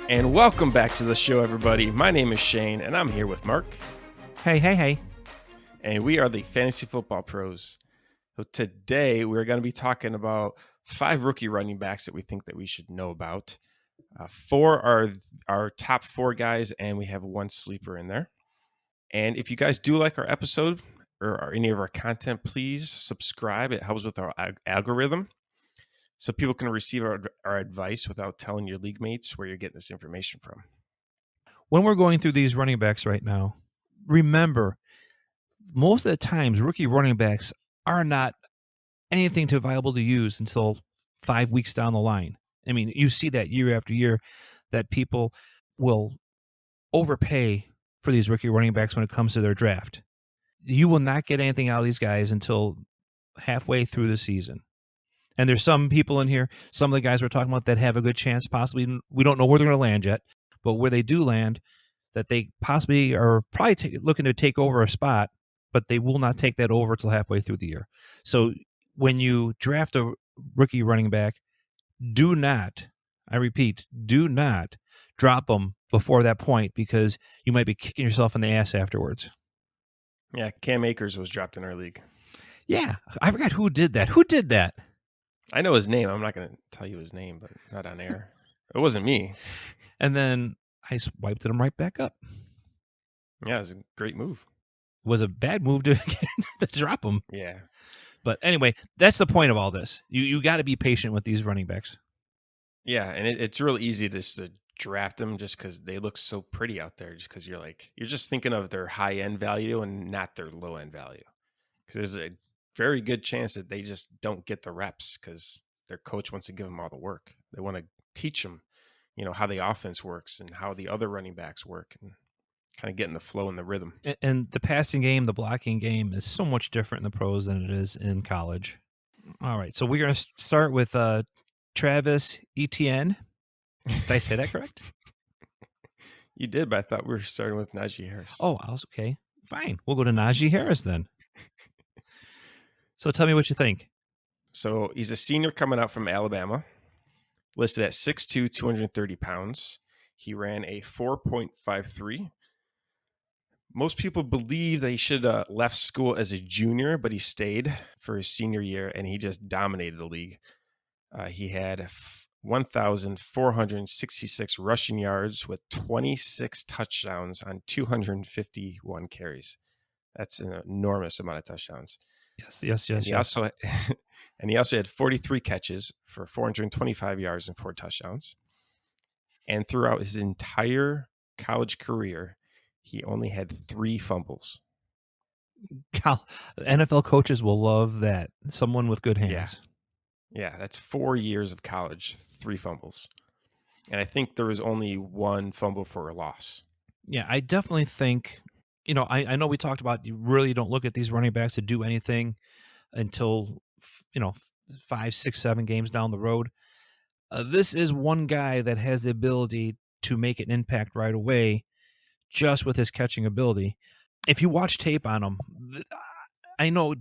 And welcome back to the show, everybody. My name is Shane, and I'm here with Mark. Hey. And we are the Fantasy Football Pros. So today, we're going to be talking about 5 rookie running backs that we think that we should know about. 4 are our top 4 guys, and we have 1 sleeper in there. And if you guys do like our episode or any of our content, please subscribe. It helps with our algorithm, so people can receive our advice without telling your league mates where you're getting this information from. When we're going through these running backs right now, remember, most of the times, rookie running backs are not anything too viable to use until 5 weeks down the line. I mean, you see that year after year that people will overpay for these rookie running backs when it comes to their draft. You will not get anything out of these guys until halfway through the season. And there's some people in here, some of the guys we're talking about that have a good chance, possibly, we don't know where they're going to land yet, but where they do land, that they possibly are probably looking to take over a spot, but they will not take that over till halfway through the year. So when you draft a rookie running back, do not, I repeat, do not drop them before that point, because you might be kicking yourself in the ass afterwards. Yeah, Cam Akers was dropped in our league. Yeah, I forgot who did that. Who did that? I know his name. I'm not going to tell you his name, but not on air. It wasn't me. And then I swiped him right back up. Yeah, it was a great move. It was a bad move to drop him. Yeah. But anyway, that's the point of all this. You got to be patient with these running backs. Yeah, and it's real easy to draft them just because they look so pretty out there, just because you're just thinking of their high-end value and not their low-end value. Because there's a very good chance that they just don't get the reps because their coach wants to give them all the work. They want to teach them, how the offense works and how the other running backs work, and kind of getting the flow and the rhythm. And the passing game, the blocking game is so much different in the pros than it is in college. All right, so we're going to start with Travis Etienne. Did I say that correct? You did, but I thought we were starting with Naji Harris. Oh, I was okay. Fine. We'll go to Naji Harris then. So tell me what you think. So he's a senior coming out from Alabama, listed at 6'2", 230 pounds. He ran a 4.53. Most people believe that he should have left school as a junior, but he stayed for his senior year, and he just dominated the league. He had 1,466 rushing yards with 26 touchdowns on 251 carries. That's an enormous amount of touchdowns. Yes. And he also had 43 catches for 425 yards and 4 touchdowns. And throughout his entire college career, he only had 3 fumbles. NFL coaches will love that. Someone with good hands. Yeah, that's 4 years of college, 3 fumbles. And I think there was only 1 fumble for a loss. Yeah, I definitely think, I know we talked about you really don't look at these running backs to do anything until, 5, 6, 7 games down the road. This is one guy that has the ability to make an impact right away just with his catching ability. If you watch tape on him, I know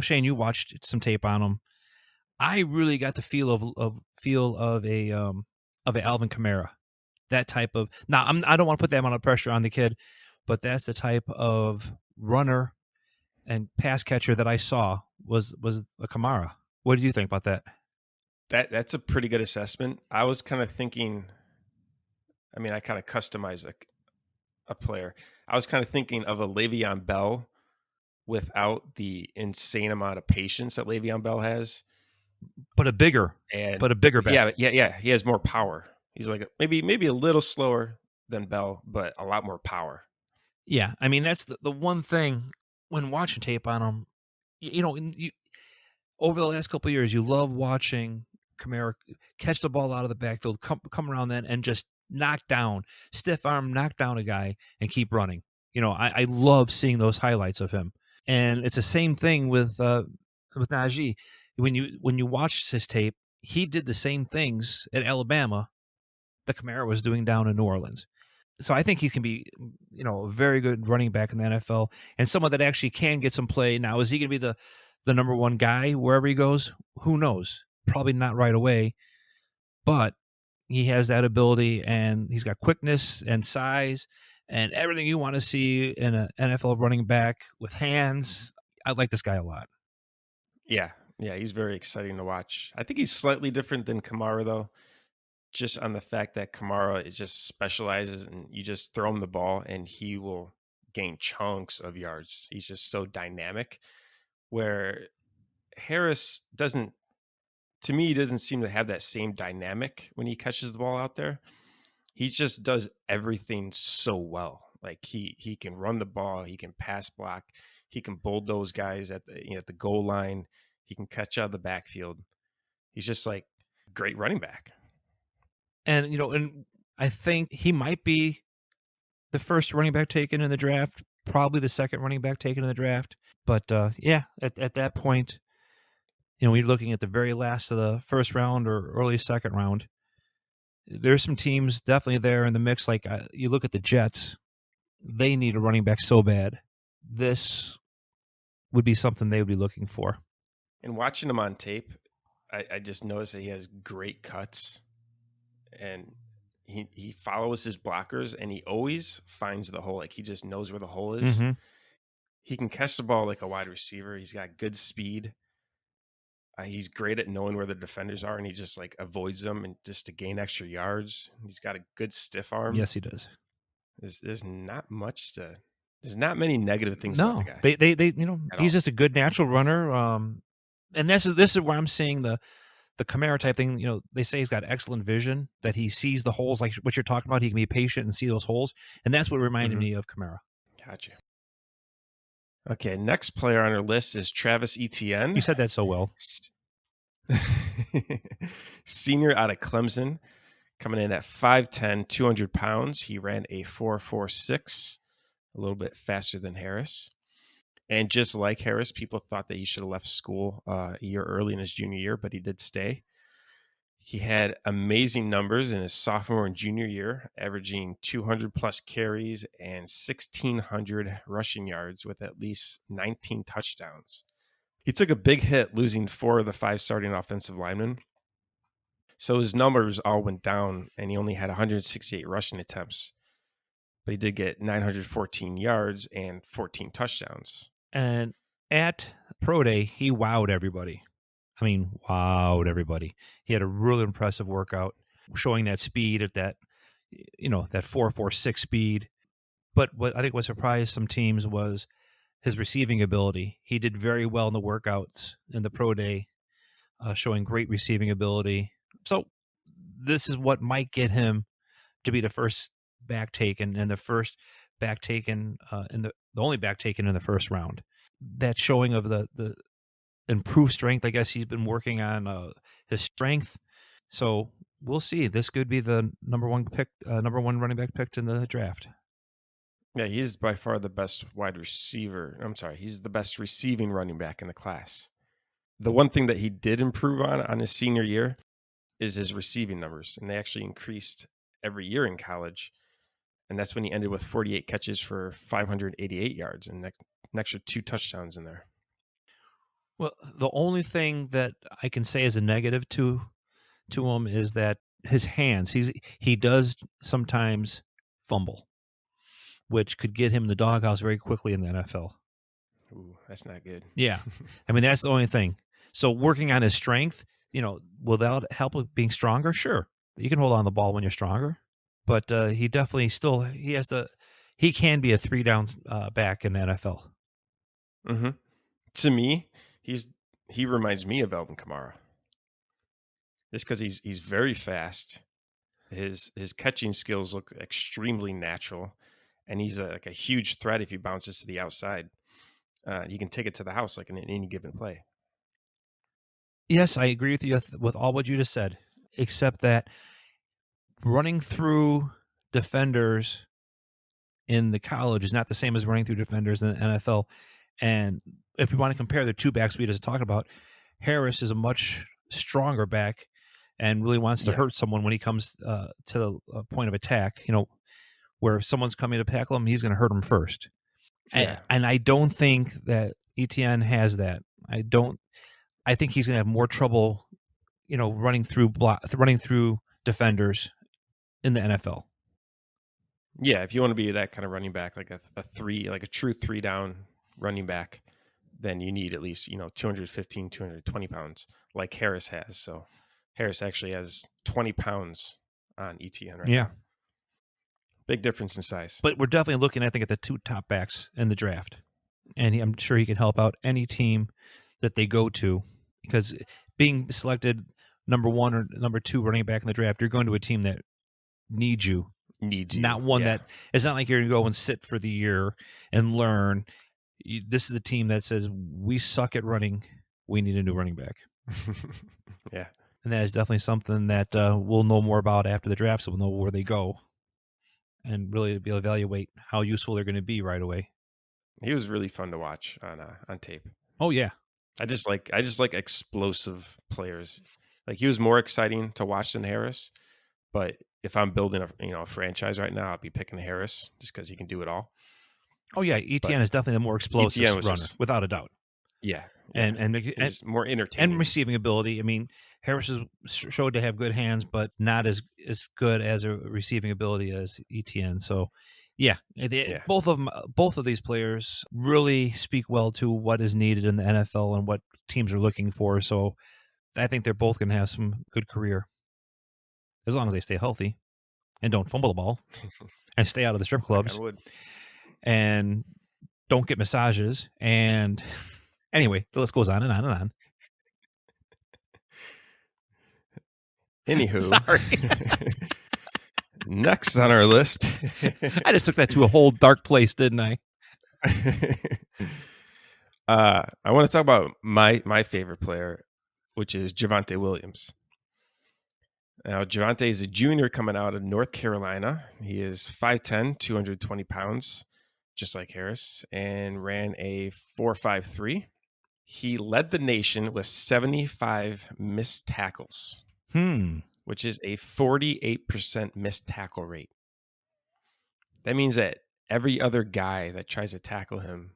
Shane, you watched some tape on him. I really got the feel of a Alvin Kamara, that type of. Now I don't want to put that amount of pressure on the kid, but that's the type of runner and pass catcher that I saw was a Kamara. What did you think about that? That's a pretty good assessment. I was kind of thinking. I mean, I kind of customize a player. I was kind of thinking of a Le'Veon Bell without the insane amount of patience that Le'Veon Bell has. But a bigger back. Yeah. He has more power. He's like maybe a little slower than Bell, but a lot more power. Yeah, I mean that's the one thing when watching tape on him. Over the last couple of years, you love watching Kamara catch the ball out of the backfield, come around then, and just stiff arm, knock down a guy, and keep running. I love seeing those highlights of him, and it's the same thing with Naji. When you watch his tape, he did the same things at Alabama that Kamara was doing down in New Orleans. So I think he can be, a very good running back in the NFL and someone that actually can get some play. Now, is he going to be the number one guy wherever he goes? Who knows? Probably not right away, but he has that ability, and he's got quickness and size and everything you want to see in an NFL running back with hands. I like this guy a lot. Yeah, he's very exciting to watch. I think he's slightly different than Kamara, though, just on the fact that Kamara is just specializes and you just throw him the ball and he will gain chunks of yards. He's just so dynamic, where Harris doesn't, to me, he doesn't seem to have that same dynamic when he catches the ball out there. He just does everything so well. Like he can run the ball, he can pass block, he can bulldoze guys at the goal line, he can catch out of the backfield. He's just like great running back. And and I think he might be the first running back taken in the draft, probably the second running back taken in the draft. But at that point, when you're looking at the very last of the first round or early second round, there's some teams definitely there in the mix. Like you look at the Jets, they need a running back so bad. This would be something they would be looking for. And watching him on tape, I just noticed that he has great cuts, and he follows his blockers, and he always finds the hole. Like he just knows where the hole is. Mm-hmm. He can catch the ball like a wide receiver. He's got good speed. He's great at knowing where the defenders are, and he just like avoids them and just to gain extra yards. He's got a good stiff arm. Yes, he does. There's not much to. There's not many negative things about the guy. They he's just a good natural runner. And this is where I'm seeing the Kamara type thing. They say he's got excellent vision, that he sees the holes, like what you're talking about. He can be patient and see those holes, and that's what reminded me of Kamara. Gotcha. Okay, next player on our list is Travis Etienne. You said that so well. Senior out of Clemson, coming in at 5'10", 200 pounds. He ran a 4.46, a little bit faster than Harris. And just like Harris, people thought that he should have left school a year early in his junior year, but he did stay. He had amazing numbers in his sophomore and junior year, averaging 200-plus carries and 1,600 rushing yards with at least 19 touchdowns. He took a big hit, losing 4 of the 5 starting offensive linemen. So his numbers all went down, and he only had 168 rushing attempts. But he did get 914 yards and 14 touchdowns. And at Pro Day, he wowed everybody. I mean, wowed everybody. He had a really impressive workout, showing that speed at that 4.46 speed. But what I think what surprised some teams was his receiving ability. He did very well in the workouts in the Pro Day, showing great receiving ability. So this is what might get him to be the first back taken, and the first back taken the only back taken in the first round. That showing of the improved strength, I guess he's been working on his strength. So we'll see. This could be the number one running back picked in the draft. Yeah, he is by far the best wide receiver. I'm sorry, he's the best receiving running back in the class. The one thing that he did improve on his senior year is his receiving numbers, and they actually increased every year in college. And that's when he ended with 48 catches for 588 yards and an extra 2 touchdowns in there. Well, the only thing that I can say as a negative to him is that his hands. He does sometimes fumble, which could get him in the doghouse very quickly in the NFL. Ooh, that's not good. Yeah. I mean, that's the only thing. So working on his strength, will that help with being stronger? Sure. You can hold on the ball when you're stronger. But he definitely he can be a 3-down back in the NFL. Mm-hmm. To me, he reminds me of Alvin Kamara. Just because he's very fast. His catching skills look extremely natural, and he's a huge threat if he bounces to the outside. He can take it to the house like in any given play. Yes, I agree with you with all what you just said, except that running through defenders in the college is not the same as running through defenders in the NFL. And if we want to compare the two backs we just talked about, Harris is a much stronger back and really wants to hurt someone when he comes to the point of attack. Where if someone's coming to tackle him, he's going to hurt him first. And I don't think that Etienne has that. I think he's going to have more trouble, running through defenders in the NFL. Yeah, if you want to be that kind of running back, like a true 3-down running back, then you need at least 215, 220 pounds, like Harris has. So Harris actually has 20 pounds on Etienne right now. Big difference in size. But we're definitely looking, I think, at the two top backs in the draft. And I'm sure he can help out any team that they go to, because being selected number 1 or number 2 running back in the draft, you're going to a team that needs you. Not one that it's not like you're going to go and sit for the year and learn. This is a team that says, we suck at running. We need a new running back. Yeah. And that is definitely something that we'll know more about after the draft, so we'll know where they go and really be able to evaluate how useful they're going to be right away. He was really fun to watch on tape. Oh yeah, I just like explosive players. Like, he was more exciting to watch than Harris. But if I'm building a franchise right now, I'll be picking Harris just because he can do it all. Oh yeah, Etienne is definitely the more explosive runner, without a doubt. Yeah, and more entertaining and receiving ability. I mean, Harris is showed to have good hands, but not as good as a receiving ability as Etienne. So, both of these players really speak well to what is needed in the NFL and what teams are looking for. So, I think they're both going to have some good career, as long as they stay healthy and don't fumble the ball and stay out of the strip clubs and don't get massages. And anyway, the list goes on and on and on. Anywho, sorry. Next on our list, I just took that to a whole dark place, didn't I? I want to talk about my favorite player, which is Javonte Williams. Now, Javonte is a junior coming out of North Carolina. He is 5'10", 220 pounds, just like Harris, and ran a 4.53. He led the nation with 75 missed tackles, which is a 48% missed tackle rate. That means that every other guy that tries to tackle him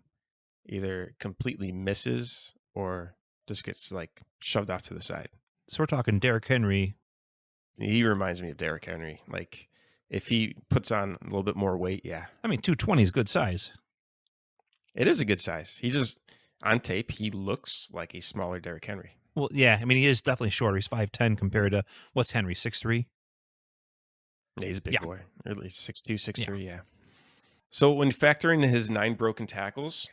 either completely misses or just gets shoved off to the side. So we're talking Derrick Henry. He reminds me of Derrick Henry. Like, if he puts on a little bit more weight, yeah. I mean, 220 is good size. It is a good size. He just, on tape, he looks like a smaller Derrick Henry. Well, yeah. I mean, he is definitely shorter. He's 5'10" compared to, what's Henry, 6'3"? Yeah, he's a big boy. Or at least 6'2", 6'3", yeah. So when factoring in his 9 broken tackles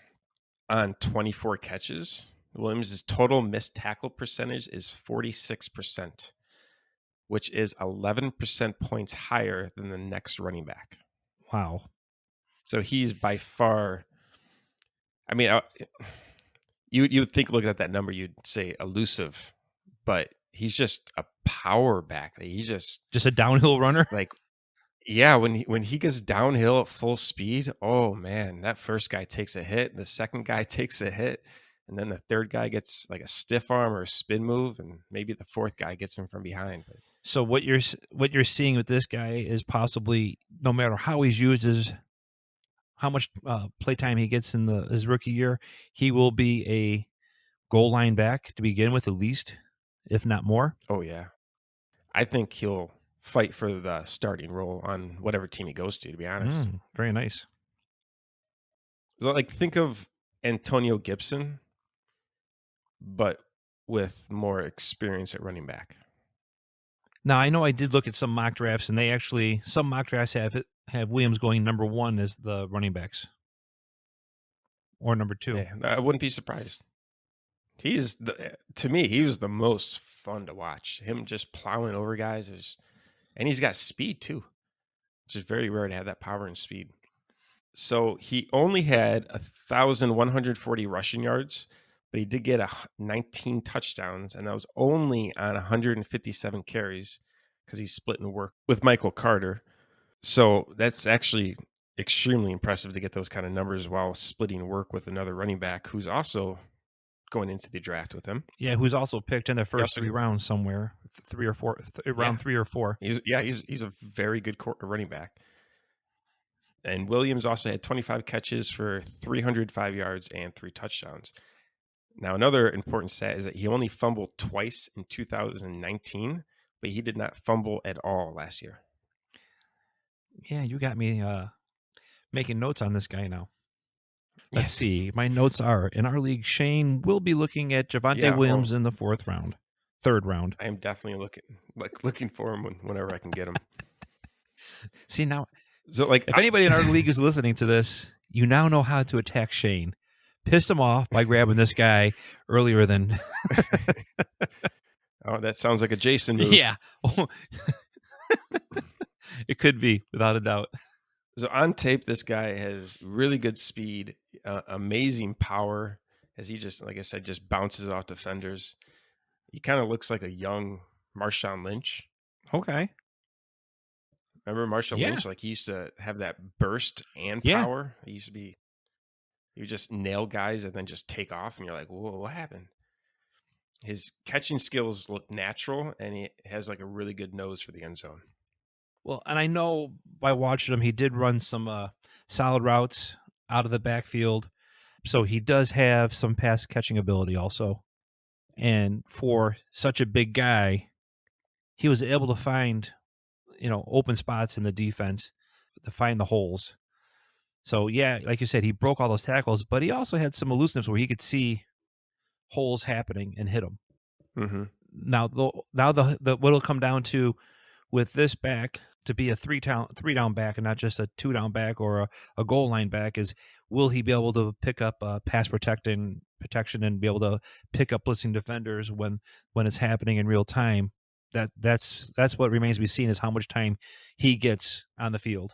on 24 catches, Williams' total missed tackle percentage is 46%. Which is 11% points higher than the next running back. Wow. So he's by far, I mean, you would think looking at that number, you'd say elusive, but he's just a power back. He's just a downhill runner? When he gets downhill at full speed, oh man, that first guy takes a hit, the second guy takes a hit, and then the third guy gets like a stiff arm or a spin move, and maybe the fourth guy gets him from behind. So what you're seeing with this guy is possibly, no matter how he's used, is how much play time he gets in his rookie year, he will be a goal line back to begin with, at least, if not more. Oh yeah, I think he'll fight for the starting role on whatever team he goes to be honest. Very nice. So, think of Antonio Gibson, but with more experience at running back. Now, I know I did look at some mock drafts, and some mock drafts have Williams going number 1 as the running backs, or number 2. Yeah, I wouldn't be surprised. To me, he was the most fun to watch. Him just plowing over guys, and he's got speed too, which is very rare to have that power and speed. So he only had 1,140 rushing yards, but he did get 19 touchdowns, and that was only on 157 carries because he's splitting work with Michael Carter. So that's actually extremely impressive to get those kind of numbers while splitting work with another running back who's also going into the draft with him. Yeah, who's also picked in the first 3 rounds somewhere, 3 or 4, round 3 or 4. He's a very good running back. And Williams also had 25 catches for 305 yards and 3 touchdowns. Now, another important stat is that he only fumbled twice in 2019, but he did not fumble at all last year. Yeah, you got me making notes on this guy now. Let's see. My notes are, in our league, Shane will be looking at Javante Williams in the third round. I am definitely looking for him whenever I can get him. See, now, so if anybody in our league is listening to this, you now know how to attack Shane. Piss him off by grabbing this guy earlier than... Oh, that sounds like a Jason move. Yeah. It could be, without a doubt. So on tape, this guy has really good speed, amazing power, as he just, like I said, just bounces off defenders. He kind of looks like a young Marshawn Lynch. Okay. Remember Marshawn Lynch? Like, he used to have that burst and power. He would just nail guys and then just take off, and you're like, whoa, what happened? His catching skills look natural, and he has like a really good nose for the end zone. Well, and I know by watching him, he did run some solid routes out of the backfield. So he does have some pass catching ability also. And for such a big guy, he was able to find, open spots in the defense to find the holes. So, yeah, like you said, he broke all those tackles, but he also had some elusiveness where he could see holes happening and hit them. Mm-hmm. Now, what it'll come down to with this back to be a three down back and not just a 2-down back or a goal line back is, will he be able to pick up pass protection and be able to pick up blitzing defenders when it's happening in real time? That's what remains to be seen, is how much time he gets on the field.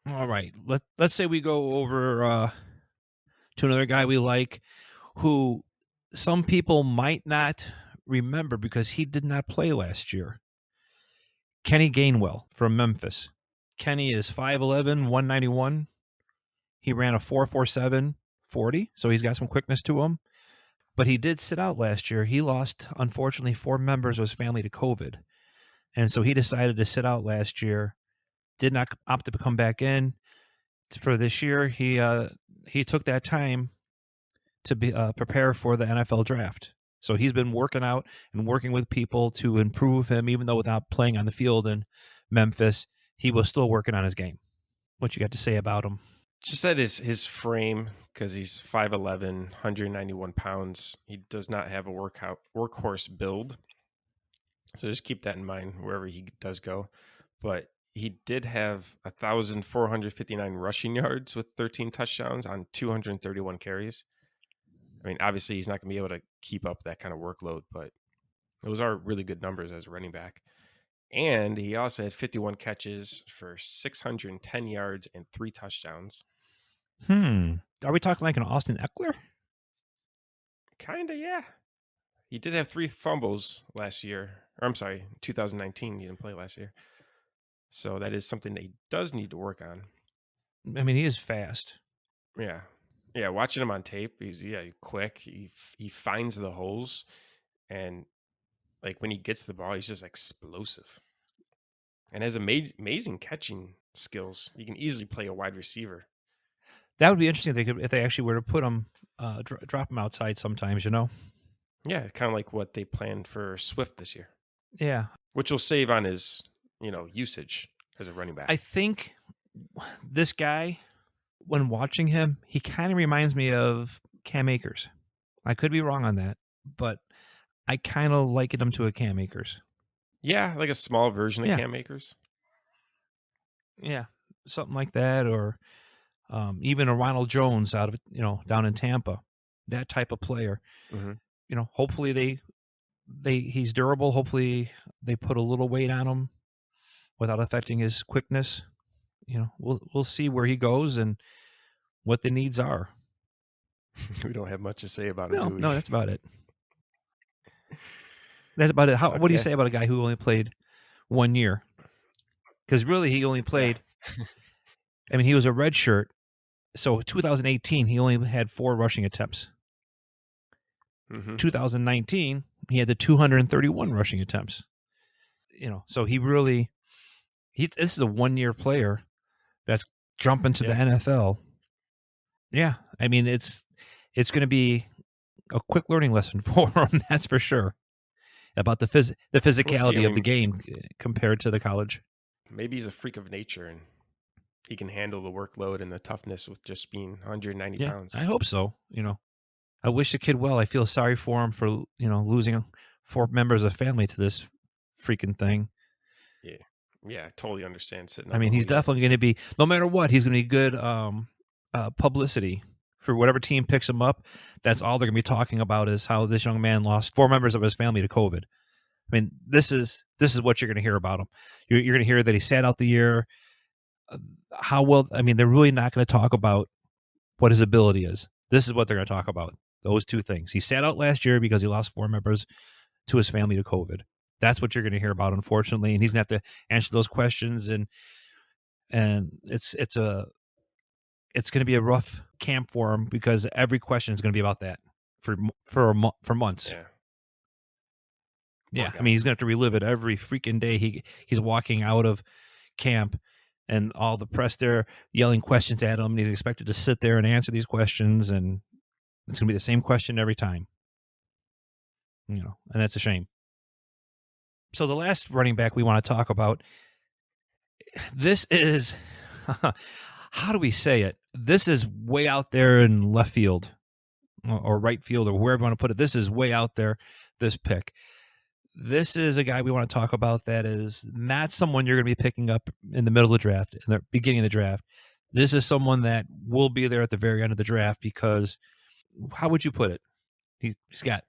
All right, let's say we go over to another guy we like, who some people might not remember because he did not play last year. Kenny Gainwell from Memphis. Kenny is 5'11", 191. He ran a 4.47 40, so he's got some quickness to him. But he did sit out last year. He lost, unfortunately, 4 members of his family to COVID. And so he decided to sit out last year. Did not opt to come back in for this year. He took that time to be prepare for the NFL draft. So he's been working out and working with people to improve him, even though without playing on the field in Memphis, he was still working on his game. What you got to say about him? Just that his frame, because he's 5'11", 191 pounds. He does not have a workhorse build. So just keep that in mind wherever he does go. But he did have 1,459 rushing yards with 13 touchdowns on 231 carries. I mean, obviously, he's not going to be able to keep up that kind of workload, but those are really good numbers as a running back. And he also had 51 catches for 610 yards and 3 touchdowns. Are we talking like an Austin Eckler? Kind of, yeah. He did have 3 fumbles last year. Or I'm sorry, 2019. He didn't play last year. So that is something that he does need to work on. I mean, he is fast. Yeah. Yeah, watching him on tape, he's quick. He finds the holes, and like when he gets the ball, he's just explosive, and has amazing catching skills. You can easily play a wide receiver. That would be interesting if they actually were to put him, drop him outside sometimes. Yeah, kind of like what they planned for Swift this year. Yeah, which will save on his usage as a running back. I think this guy, when watching him, he kind of reminds me of Cam Akers. I could be wrong on that, but I kind of liken him to a Cam Akers. Yeah, like a small version of Cam Akers. Yeah, something like that, or even a Ronald Jones out of down in Tampa, that type of player. Mm-hmm. Hopefully he's durable. Hopefully they put a little weight on him without affecting his quickness. We'll see where he goes and what the needs are. We don't have much to say about him, do we? No, that's about it. That's about it. What do you say about a guy who only played 1 year? Because really, he only played. Yeah. I mean, he was a red shirt. So 2018, he only had 4 rushing attempts. Mm-hmm. 2019, he had the 231 rushing attempts. So he really, this is a 1-year player that's jumping to the NFL. Yeah, I mean, it's going to be a quick learning lesson for him. That's for sure. About the physicality of the game compared to the college. Maybe he's a freak of nature and he can handle the workload and the toughness with just being 190 pounds. I hope so. I wish the kid well. I feel sorry for him for, losing 4 members of family to this freaking thing. Yeah, I totally understand. He's definitely going to be, no matter what, he's going to be good publicity for whatever team picks him up. That's all they're going to be talking about is how this young man lost 4 members of his family to COVID. This is what you're going to hear about him. You're going to hear that he sat out the year. How well? They're really not going to talk about what his ability is. This is what they're going to talk about. Those 2 things. He sat out last year because he lost 4 members to his family to COVID. That's what you're going to hear about, unfortunately. And he's going to have to answer those questions. And it's going to be a rough camp for him because every question is going to be about that for months. Yeah. He's going to have to relive it every freaking day. He's walking out of camp and all the press there yelling questions at him. And he's expected to sit there and answer these questions. And it's going to be the same question every time. And that's a shame. So the last running back we want to talk about, this is, how do we say it? This is way out there in left field or right field or wherever you want to put it. This is way out there, this pick. This is a guy we want to talk about that is not someone you're going to be picking up in the middle of the draft, in the beginning of the draft. This is someone that will be there at the very end of the draft because, how would you put it? He's got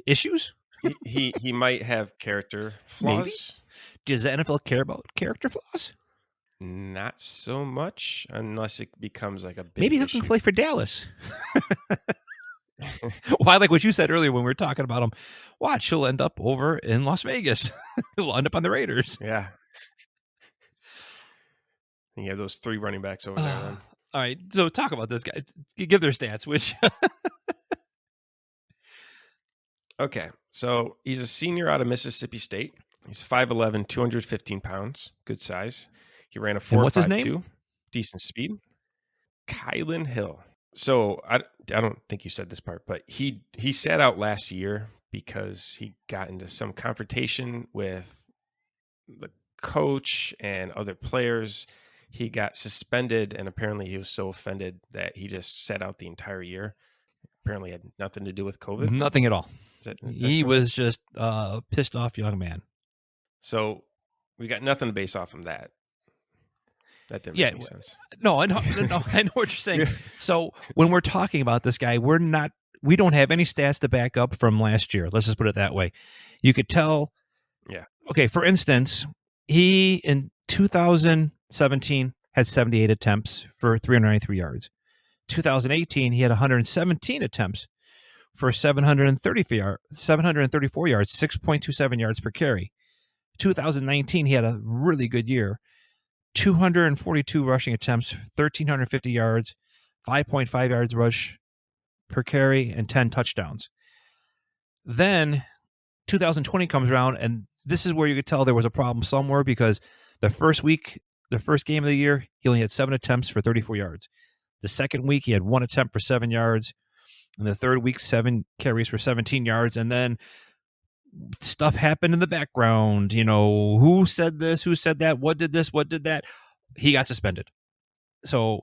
issues? he might have character flaws. Maybe? Does the NFL care about character flaws? Not so much, unless it becomes like a big Maybe he can play for Dallas. Well, I like what you said earlier when we were talking about him. Watch, he'll end up over in Las Vegas. He'll end up on the Raiders. Yeah. You have those 3 running backs over there. Then. All right, so talk about this guy. Give their stats, which... Okay, so he's a senior out of Mississippi State. He's 5'11", 215 pounds. Good size. He ran a 4.52. What's his name? Decent speed. Kylan Hill. So I don't think you said this part, but he sat out last year because he got into some confrontation with the coach and other players. He got suspended, and apparently he was so offended that he just sat out the entire year. Apparently had nothing to do with COVID. Nothing at all. He true? was just a pissed off young man. So we got nothing to base off from that. That didn't make any sense. No, I know what you're saying. So when we're talking about this guy, we don't have any stats to back up from last year. Let's just put it that way. You could tell. Yeah. Okay, for instance, he in 2017 had 78 attempts for 393 yards. 2018, he had 117 attempts for 734 yards, 6.27 yards per carry. 2019, he had a really good year. 242 rushing attempts, 1,350 yards, 5.5 yards rush per carry, and 10 touchdowns. Then 2020 comes around, and this is where you could tell there was a problem somewhere because the first game of the year, he only had 7 attempts for 34 yards. The second week, he had 1 attempt for 7 yards. And the third week, 7 carries for 17 yards. And then stuff happened in the background. Who said this? Who said that? What did this? What did that? He got suspended. So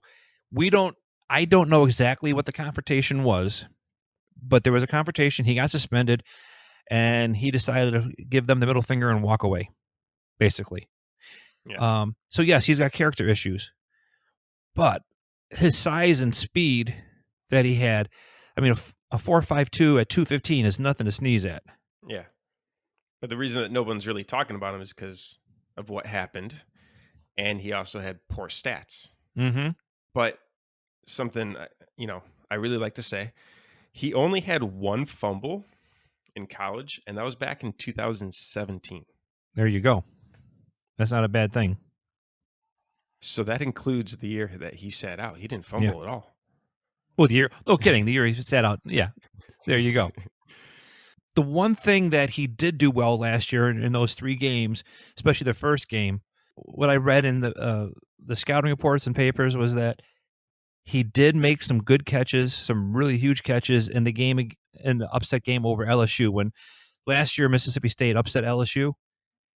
I don't know exactly what the confrontation was, but there was a confrontation. He got suspended, and he decided to give them the middle finger and walk away, basically. Yeah. So, yes, he's got character issues. But his size and speed that he had, a 4.52 at 215 is nothing to sneeze at. Yeah. But the reason that no one's really talking about him is because of what happened. And he also had poor stats. Mm-hmm. But something, I really like to say, he only had 1 fumble in college, and that was back in 2017. There you go. That's not a bad thing. So that includes the year that he sat out. He didn't fumble at all. Well, the year he sat out. Yeah, there you go. The one thing that he did do well last year in those 3 games, especially the first game, what I read in the scouting reports and papers was that He did make some good catches, some really huge catches in the upset game over LSU. When last year Mississippi State upset LSU,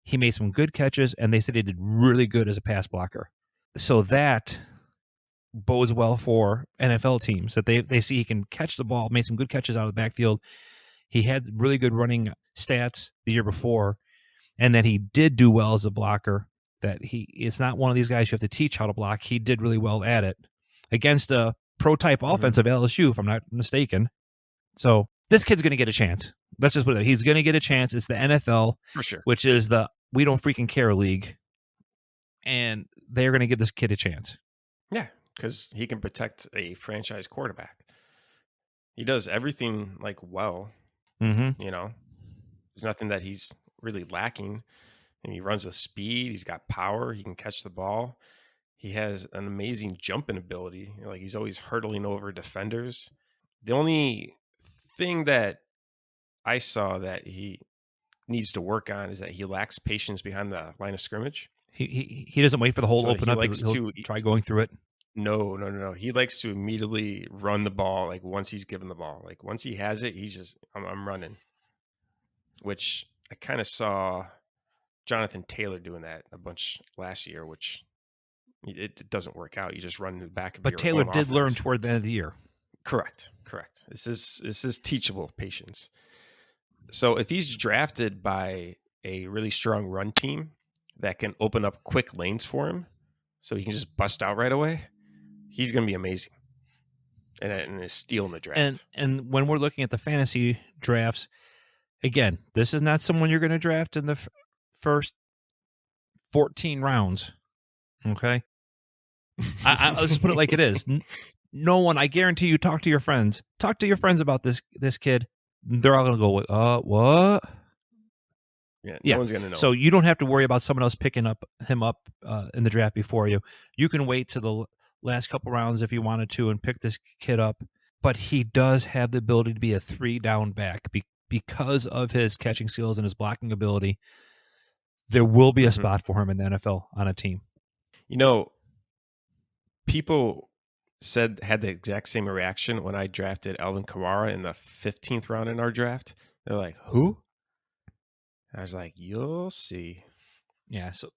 he made some good catches, and they said he did really good as a pass blocker. So that bodes well for NFL teams, that they see he can catch the ball, made some good catches out of the backfield. He had really good running stats the year before, and that he did do well as a blocker, that it's not one of these guys you have to teach how to block. He did really well at it against a pro-type offense of LSU, if I'm not mistaken. So this kid's going to get a chance. Let's just put it. He's going to get a chance. It's the NFL, for sure, which is the we don't freaking care league, and they're going to give this kid a chance. Yeah, because he can protect a franchise quarterback. He does everything like well. Mm-hmm. You know, there's nothing that he's really lacking. And he runs with speed. He's got power. He can catch the ball. He has an amazing jumping ability. Like, he's always hurdling over defenders. The only thing that I saw that he needs to work on is that he lacks patience behind the line of scrimmage. He doesn't wait for the hole to open up. He'll try going through it. No. He likes to immediately run the ball. Like, once he's given the ball, like once he has it, he's just I'm running. Which I kind of saw Jonathan Taylor doing that a bunch last year, which it doesn't work out. You just run to the back of your own offense. But Taylor did learn toward the end of the year. Correct. This is teachable patience. So if he's drafted by a really strong run team that can open up quick lanes for him, so he can just bust out right away, he's going to be amazing and is stealing the draft. And when we're looking at the fantasy drafts, again, this is not someone you're going to draft in the first 14 rounds. Okay, let's put it like it is. No one, I guarantee you, talk to your friends about this kid. They're all going to go, what? Yeah, no one's going to know. So you don't have to worry about someone else picking him up in the draft before you. You can wait to the last couple rounds if you wanted to and pick this kid up. But he does have the ability to be a 3-down back because of his catching skills and his blocking ability. There will be a spot for him in the NFL on a team. You know, people had the exact same reaction when I drafted Alvin Kamara in the 15th round in our draft. They're like, who? I was like, you'll see. Yeah, so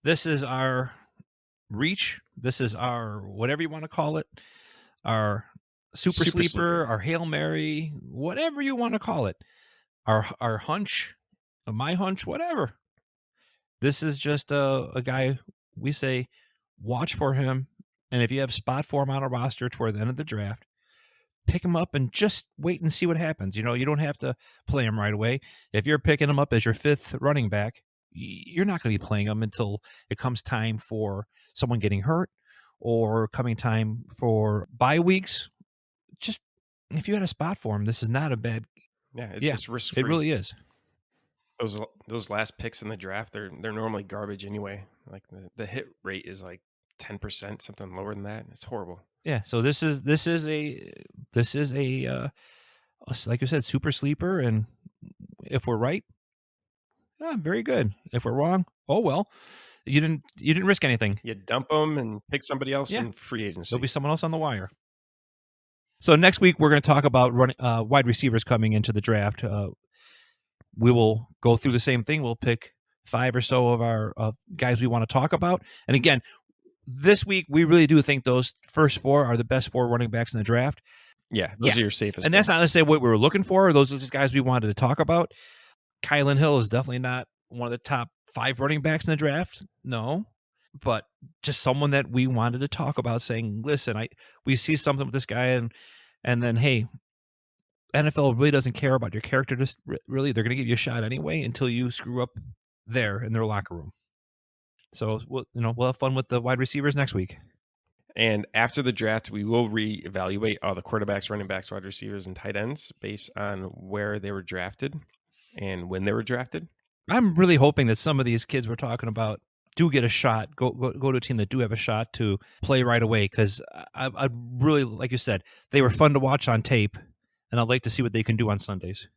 this is our reach. This is our, whatever you want to call it, our super sleeper, our Hail Mary, whatever you want to call it. Our hunch, my hunch, whatever. This is just a guy we say, watch for him. And if you have spot for him on a roster toward the end of the draft, pick him up and just wait and see what happens. You know, you don't have to play him right away. If you're picking him up as your 5th running back, you're not going to be playing him until it comes time for someone getting hurt or coming time for bye weeks. Just if you had a spot for him, this is not a bad. It's risk-free. It really is. Those last picks in the draft, they're normally garbage anyway. Like the hit rate is like 10%, something lower than that. It's horrible. Yeah. So this is a like you said, super sleeper, and if we're right, very good. If we're wrong, oh well. You didn't risk anything. You dump them and pick somebody else in free agency. There'll be someone else on the wire. So next week we're going to talk about wide receivers coming into the draft. We will go through the same thing. We'll pick 5 or so of our guys we want to talk about. And again, this week we really do think those first 4 are the best 4 running backs in the draft. Yeah, those are your safest. And that's not to say what we were looking for. Those are just guys we wanted to talk about. Kylan Hill is definitely not one of the top 5 running backs in the draft. No. But just someone that we wanted to talk about, saying, listen, we see something with this guy, and then, hey, NFL really doesn't care about your character. Just really, they're going to give you a shot anyway until you screw up there in their locker room. So we'll have fun with the wide receivers next week. And after the draft, we will reevaluate all the quarterbacks, running backs, wide receivers, and tight ends based on where they were drafted and when they were drafted. I'm really hoping that some of these kids we're talking about do get a shot, go to a team that do have a shot to play right away, because I'd really, like you said, they were fun to watch on tape, and I'd like to see what they can do on Sundays.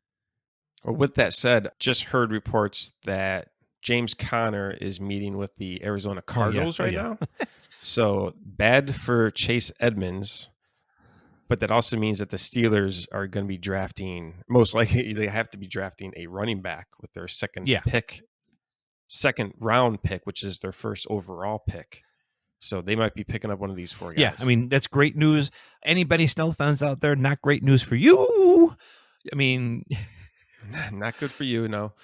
Well, with that said, just heard reports that James Conner is meeting with the Arizona Cardinals right now. So bad for Chase Edmonds, but that also means that the Steelers are going to be drafting, most likely they have to be drafting a running back with their second round pick, which is their first overall pick. So they might be picking up one of these 4 guys. Yeah, I mean, that's great news. Any Benny Snell fans out there, not great news for you. I mean, not good for you, no.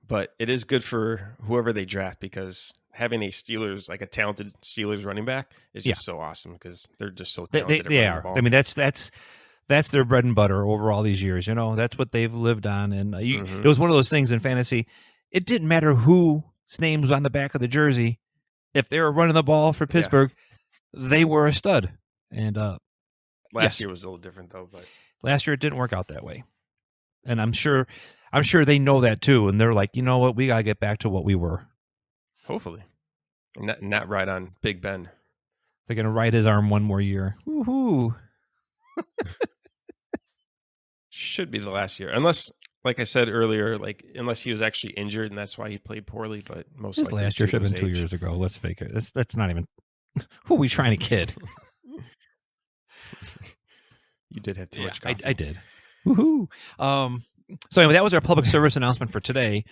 But it is good for whoever they draft, because having a talented Steelers running back is just so awesome, because they're just so talented. They are. I mean, that's their bread and butter over all these years. That's what they've lived on. And it was one of those things in fantasy. It didn't matter whose name was on the back of the jersey. If they were running the ball for Pittsburgh, they were a stud. And last year was a little different, though. But last year it didn't work out that way. And I'm sure they know that too. And they're like, you know what? We got to get back to what we were. Hopefully. Not ride on Big Ben. They're going to ride his arm one more year. Woohoo. Should be the last year. Unless, like I said earlier, unless he was actually injured and that's why he played poorly. But most likely last year should have been 2 years ago. Let's fake it. That's not even... Who are we trying to kid? You did have too much coffee. I did. Woohoo. So anyway, that was our public service announcement for today.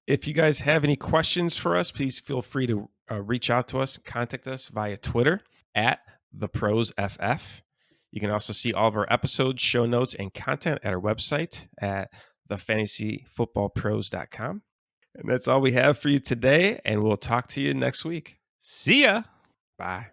If you guys have any questions for us, please feel free to reach out to us, contact us via Twitter @TheProsFF. You can also see all of our episodes, show notes, and content at our website at thefantasyfootballpros.com. And that's all we have for you today, and we'll talk to you next week. See ya. Bye.